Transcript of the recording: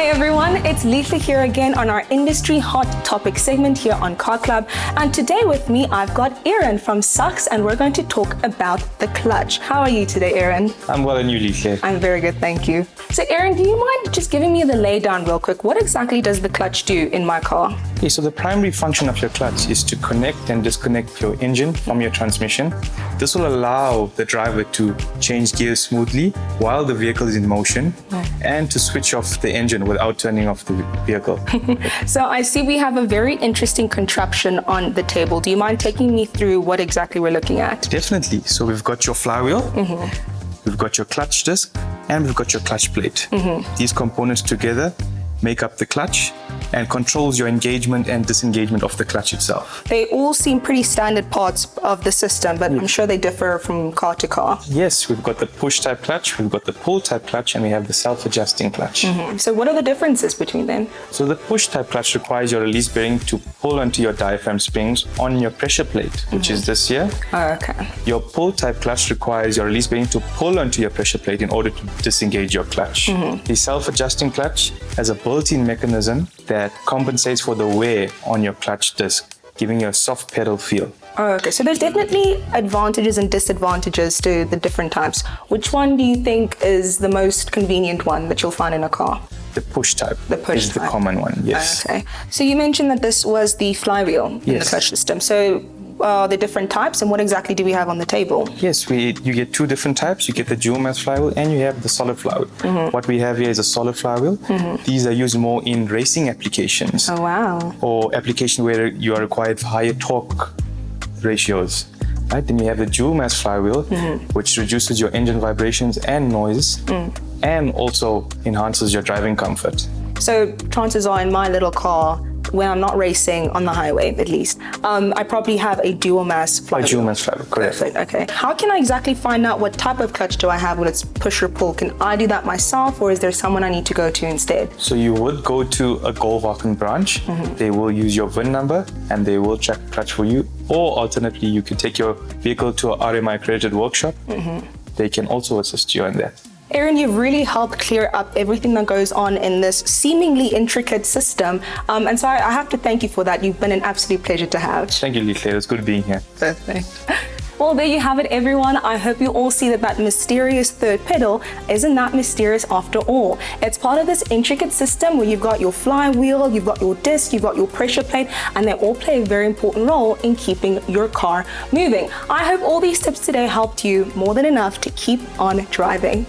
Hey everyone, it's Lihle here again on our industry hot topic segment here on Car Club. And today with me, I've got Aaron from Sux, and we're going to talk about the clutch. How are you today, Aaron? I'm well, and you, Lihle? I'm very good, thank you. So Aaron, do you mind just giving me the laydown real quick? What exactly does the clutch do in my car? Okay, so the primary function of your clutch is to connect and disconnect your engine from your transmission. This will allow the driver to change gears smoothly while the vehicle is in motion and to switch off the engine without turning off the vehicle. So I see we have a very interesting contraption on the table. Do you mind taking me through what exactly we're looking at? Definitely. So we've got your flywheel, we've got your clutch disc, and we've got your clutch plate. These components together make up the clutch and controls your engagement and disengagement of the clutch itself. They all seem pretty standard parts of the system, but I'm sure they differ from car to car. Yes, we've got the push type clutch, we've got the pull type clutch, and we have the self-adjusting clutch. So what are the differences between them? So the push type clutch requires your release bearing to pull onto your diaphragm springs on your pressure plate, which is this here. Oh, okay. Your pull type clutch requires your release bearing to pull onto your pressure plate in order to disengage your clutch. The self-adjusting clutch has a built-in mechanism that compensates for the wear on your clutch disc, giving you a soft pedal feel. Oh, okay. So there's definitely advantages and disadvantages to the different types. Which one do you think is the most convenient one that you'll find in a car? The push type is the common one, yes. Okay. So you mentioned that this was the flywheel in the clutch system. So the different types, and what exactly do we have on the table? Yes, you get two different types. You get the dual mass flywheel and you have the solid flywheel. What we have here is a solid flywheel. These are used more in racing applications. Oh, wow. Or applications where you are required for higher torque ratios. Right? Then you have the dual mass flywheel, which reduces your engine vibrations and noise, and also enhances your driving comfort. So chances are in my little car, when I'm not racing on the highway, at least, I probably have a dual mass flywheel. A dual mass flywheel, correct. Perfect, okay. How can I exactly find out what type of clutch do I have when it's push or pull? Can I do that myself, or is there someone I need to go to instead? So you would go to a Volkswagen branch. They will use your VIN number and they will check the clutch for you. Or alternatively, you can take your vehicle to a RMI accredited workshop. They can also assist you in that. Aaron, you've really helped clear up everything that goes on in this seemingly intricate system. And so I have to thank you for that. You've been an absolute pleasure to have. Thank you, Lihle. It's good being here. Perfect. Well, there you have it, everyone. I hope you all see that mysterious third pedal isn't that mysterious after all. It's part of this intricate system where you've got your flywheel, you've got your disc, you've got your pressure plate, and they all play a very important role in keeping your car moving. I hope all these tips today helped you more than enough to keep on driving.